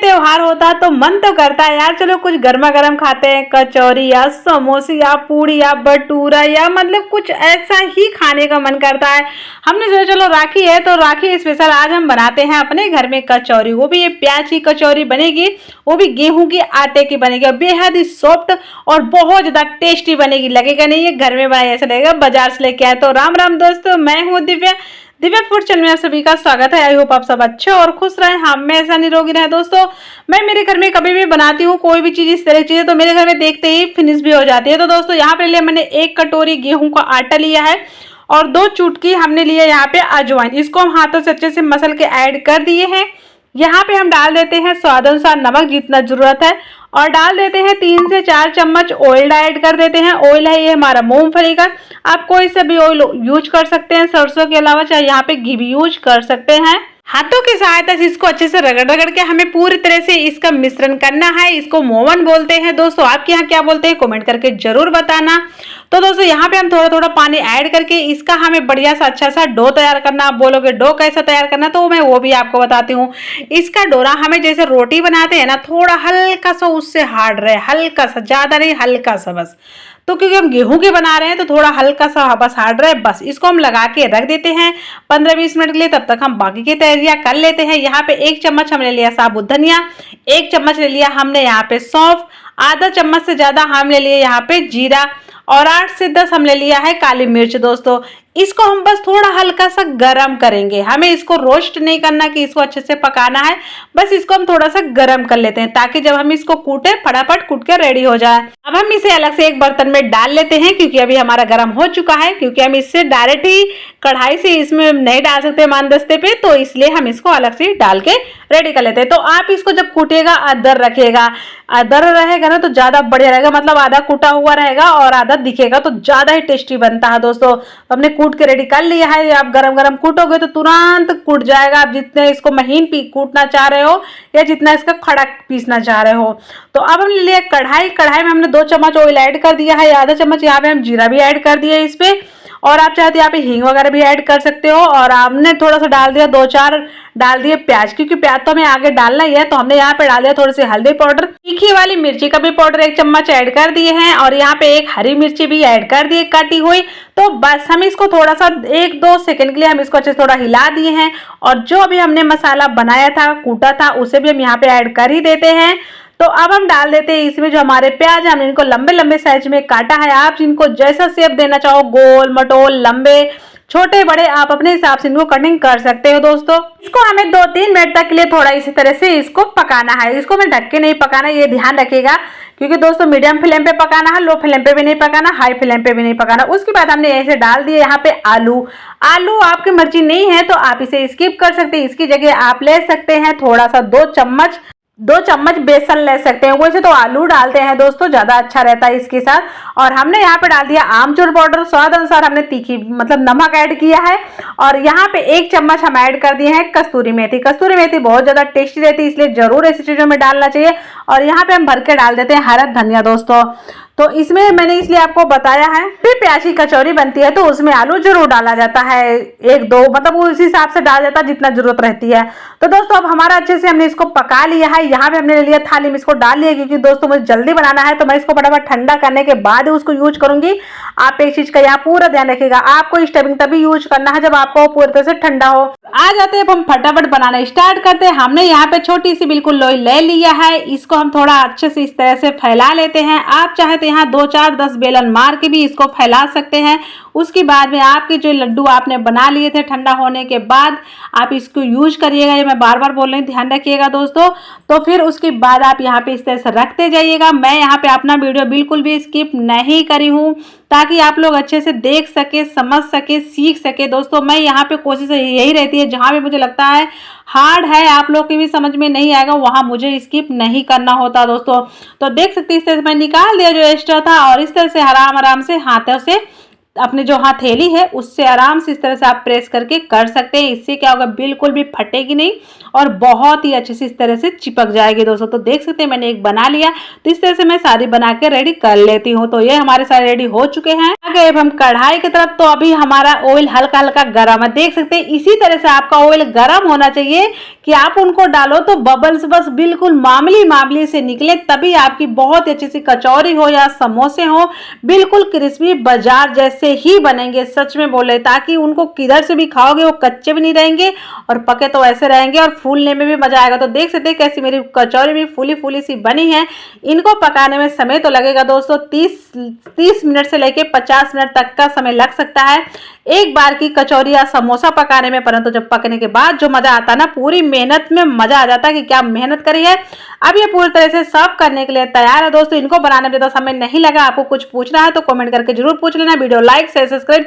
त्योहार होता है तो मन तो करता है यार चलो कुछ गर्मा गर्म खाते हैं, कचौरी या समोसे या पूड़ी या भटूरा या मतलब कुछ ऐसा ही खाने का मन करता है। हमने सोचा चलो राखी है तो राखी स्पेशल आज हम बनाते हैं अपने घर में कचौरी। वो भी ये प्याज की कचौरी बनेगी, वो भी गेहूं के आटे की बनेगी और बेहद ही सॉफ्ट और बहुत ज्यादा टेस्टी बनेगी। लगेगा नहीं ये घर में बनाई, ऐसा लगेगा बाजार से लेके आए। तो राम राम दोस्तों, मैं हूँ दिव्या, दिव्या फूड चैनल में आप सभी का स्वागत है। आई होप आप सब अच्छे और खुश रहें, हमेशा निरोगी रहें। दोस्तों मैं मेरे घर में कभी भी बनाती हूँ कोई भी चीज, इस तरह की चीजें तो मेरे घर में देखते ही फिनिश भी हो जाती है। तो दोस्तों यहाँ पे लिया मैंने 1 कटोरी गेहूं का आटा लिया है और 2 चुटकी हमने लिया यहाँ पे अजवाइन। इसको हम हाथों से अच्छे से मसल के ऐड कर दिए हैं। यहाँ पे हम डाल देते हैं स्वाद अनुसार नमक जितना जरूरत है और डाल देते हैं 3 से 4 चम्मच ऑयल ऐड कर देते हैं। ऑयल है ये हमारा मूंगफली का, आप कोई सा भी ऑयल यूज कर सकते हैं, सरसों के अलावा चाहे यहाँ पे घी भी यूज कर सकते हैं। हाथों की सहायता से इसको अच्छे से रगड़ रगड़ के हमें पूरी तरह से इसका मिश्रण करना है। इसको मोवन बोलते हैं। दोस्तों आपके यहाँ क्या बोलते हैं कमेंट करके जरूर बताना। तो दोस्तों यहाँ पे हम थोड़ा थोड़ा पानी ऐड करके इसका हमें बढ़िया सा अच्छा सा डो तैयार करना। आप बोलोगे डो कैसा तैयार करना, तो मैं वो भी आपको बताती हूँ। इसका डोरा हमें जैसे रोटी बनाते हैं ना, थोड़ा हल्का सा उससे हार्ड रहे, हल्का सा, ज्यादा नहीं, हल्का सा बस। तो क्योंकि हम गेहूं के बना रहे हैं तो थोड़ा हल्का सा बस हार्ड रहे, बस इसको हम लगा के रख देते हैं 15-20 मिनट के लिए। तब तक हम बाकी की तैयारियां कर लेते हैं। यहाँ पे 1 चम्मच हमने लिया साबुत धनिया, 1 चम्मच ले लिया हमने यहाँ पे सौंफ, आधा चम्मच से ज्यादा हमने लिए यहाँ पे जीरा और 8 से 10 हमने लिया है काली मिर्च। दोस्तों इसको हम बस थोड़ा हल्का सा गरम करेंगे, हमें इसको रोस्ट नहीं करना कि इसको अच्छे से पकाना है, बस इसको हम थोड़ा सा गरम कर लेते हैं ताकि जब हम इसको कूटे फटाफट कूट के रेडी हो जाए। अब हम इसे अलग से एक बर्तन में डाल लेते हैं क्योंकि अभी हमारा गरम हो चुका है। क्योंकि हम इससे डायरेक्ट ही कढ़ाई से इसमें नहीं डाल सकते मानदस्ते पे, तो इसलिए हम इसको अलग से डाल के रेडी कर लेते हैं। तो आप इसको जब कूटेगा अदर रखेगा, अदर रहेगा ना तो ज्यादा बढ़िया रहेगा, मतलब आधा कूटा हुआ रहेगा और आधा दिखेगा तो ज्यादा ही टेस्टी बनता है। दोस्तों हमने कूट के रेडी कर लिया है। आप गरम गरम कूटोगे तो तुरंत कूट जाएगा। आप जितने इसको महीन कूटना चाह रहे हो या जितना इसका खड़ा पीसना चाह रहे हो। तो अब हमने लिया कढ़ाई, कढ़ाई में हमने 2 चम्मच ऑयल ऐड कर दिया है, आधा चम्मच यहाँ पे हम जीरा भी ऐड कर दिया है इस पे, और आप चाहते यहाँ पे हींग वगैरह भी ऐड कर सकते हो। और हमने थोड़ा सा डाल दिया 2-4 डाल दिए प्याज, क्योंकि प्याज तो हमें आगे डालना ही है। तो हमने यहाँ पे डाल दिया थोड़ी सी हल्दी पाउडर, तीखी वाली मिर्ची का भी पाउडर 1 चम्मच ऐड कर दिए हैं और यहाँ पे 1 हरी मिर्ची भी ऐड कर दी काटी हुई। तो बस हम इसको थोड़ा सा 1-2 सेकंड के लिए हम इसको अच्छे से थोड़ा हिला दिए हैं और जो अभी हमने मसाला बनाया था, कूटा था, उसे भी हम यहाँ पे ऐड कर ही देते हैं। तो अब हम डाल देते हैं इसमें जो हमारे प्याज, हमने इनको लंबे लंबे साइज में काटा है। आप इनको जैसा शेप देना चाहो, गोल मटोल लंबे छोटे बड़े, आप अपने हिसाब से इनको कटिंग कर सकते हो। दोस्तों इसको हमें 2-3 मिनट तक के लिए थोड़ा इसी तरह से इसको पकाना है। इसको हमें ढक के नहीं पकाना, ये ध्यान रखिएगा, क्योंकि दोस्तों मीडियम फ्लेम पे पकाना है, लो फ्लेम पे भी नहीं पकाना, हाई फ्लेम पे भी नहीं पकाना। उसके बाद हमने ऐसे डाल दिए यहाँ पे आलू। आलू आपकी मर्जी नहीं है तो आप इसे स्किप कर सकते हैं, इसकी जगह आप ले सकते हैं थोड़ा सा 2 चम्मच बेसन ले सकते हैं। वैसे तो आलू डालते हैं दोस्तों, ज्यादा अच्छा रहता है इसके साथ। और हमने यहाँ पे डाल दिया आमचूर पाउडर, स्वाद अनुसार हमने तीखी मतलब नमक ऐड किया है। और यहाँ पे 1 चम्मच हम ऐड कर दिए हैं कस्तूरी मेथी। कस्तूरी मेथी बहुत ज्यादा टेस्टी रहती है, इसलिए जरूर ऐसी चीजों में डालना चाहिए। और यहाँ पे हम भर के डाल देते हैं हरा धनिया। दोस्तों तो इसमें मैंने इसलिए आपको बताया है, फिर प्याज की कचौरी बनती है तो उसमें आलू जरूर डाला जाता है, 1-2 मतलब उस हिसाब से डाला जाता है जितना जरूरत रहती है। तो दोस्तों अब हमारा अच्छे से हमने इसको पका लिया है। यहाँ पे हमने ले लिया थाली में, इसको डाल लिया क्योंकि दोस्तों मुझे जल्दी बनाना है तो मैं इसको फटाफट ठंडा करने के बाद उसको यूज करूंगी। आप एक चीज का यहाँ पूरा ध्यान रखिएगा, आपको स्टफिंग तभी यूज करना है जब आपको पूरी तरह से ठंडा हो। आ जाते हैं अब हम फटाफट बनाना स्टार्ट करते हैं। हमने यहाँ पे छोटी सी बिल्कुल लोई ले लिया है, इसको हम थोड़ा अच्छे से इस तरह से फैला लेते हैं। आप चाहे तो यहाँ 2-4-10 बेलन मार के भी इसको फैला सकते हैं। उसके बाद में आपके जो लड्डू आपने बना लिए थे ठंडा होने के बाद आप इसको यूज करिएगा, ये मैं बार बार बोल रही हूँ, ध्यान रखिएगा दोस्तों। तो फिर उसके बाद आप यहाँ पे इस तरह से रखते जाइएगा। मैं यहाँ पे अपना वीडियो बिल्कुल भी स्किप नहीं करी हूँ ताकि आप लोग अच्छे से देख सके, समझ सके, सीख सके। दोस्तों मैं यहाँ पे कोशिश यही रहती है, जहाँ भी मुझे लगता है हार्ड है, आप लोग की भी समझ में नहीं आएगा, वहां मुझे स्किप नहीं करना होता दोस्तों। तो देख सकते हैं इस तरह से मैं निकाल दिया जो एक्स्ट्रा था और इस तरह से आराम आराम से हाथों से अपने जो हथेली है उससे आराम से इस तरह से आप प्रेस करके कर सकते हैं। इससे क्या होगा, बिल्कुल भी फटेगी नहीं और बहुत ही अच्छे से इस तरह से चिपक जाएगी दोस्तों। तो देख सकते हैं मैंने एक बना लिया, तो इस तरह से मैं सारी बना के रेडी कर लेती हूँ। तो ये हमारे सारे रेडी हो चुके हैं। आ गए अब हम कढ़ाई की तरफ। तो अभी हमारा ऑयल हल्का हल्का गर्म है, देख सकते हैं इसी तरह से आपका ऑयल गर्म होना चाहिए कि आप उनको डालो तो बबल्स बस बिल्कुल मामूली मामूली से निकले, तभी आपकी बहुत अच्छी सी कचौरी हो या समोसे हो बिल्कुल क्रिस्पी बाजार जैसे ही बनेंगे, सच में बोले, ताकि उनको किधर से भी खाओगे वो कच्चे भी नहीं रहेंगे और पके तो ऐसे रहेंगे और फूलने में भी मजा आएगा। तो देख सकते हैं कैसी मेरी कचौरी भी फूली फूली सी बनी है। इनको पकाने में समय तो लगेगा दोस्तों 30 मिनट से लेके 50 मिनट तक का समय लग सकता है एक बार की कचौरी या समोसा पकाने में, परंतु जब पकने के बाद जो मजा आता है ना, पूरी मेहनत में मजा आ जाता है कि क्या मेहनत करी है। अब ये पूरी तरह से सर्व करने के लिए तैयार है दोस्तों। इनको बनाने में ज्यादा समय नहीं लगा। आपको कुछ पूछना है तो कमेंट करके जरूर पूछ लेना। Video like share subscribe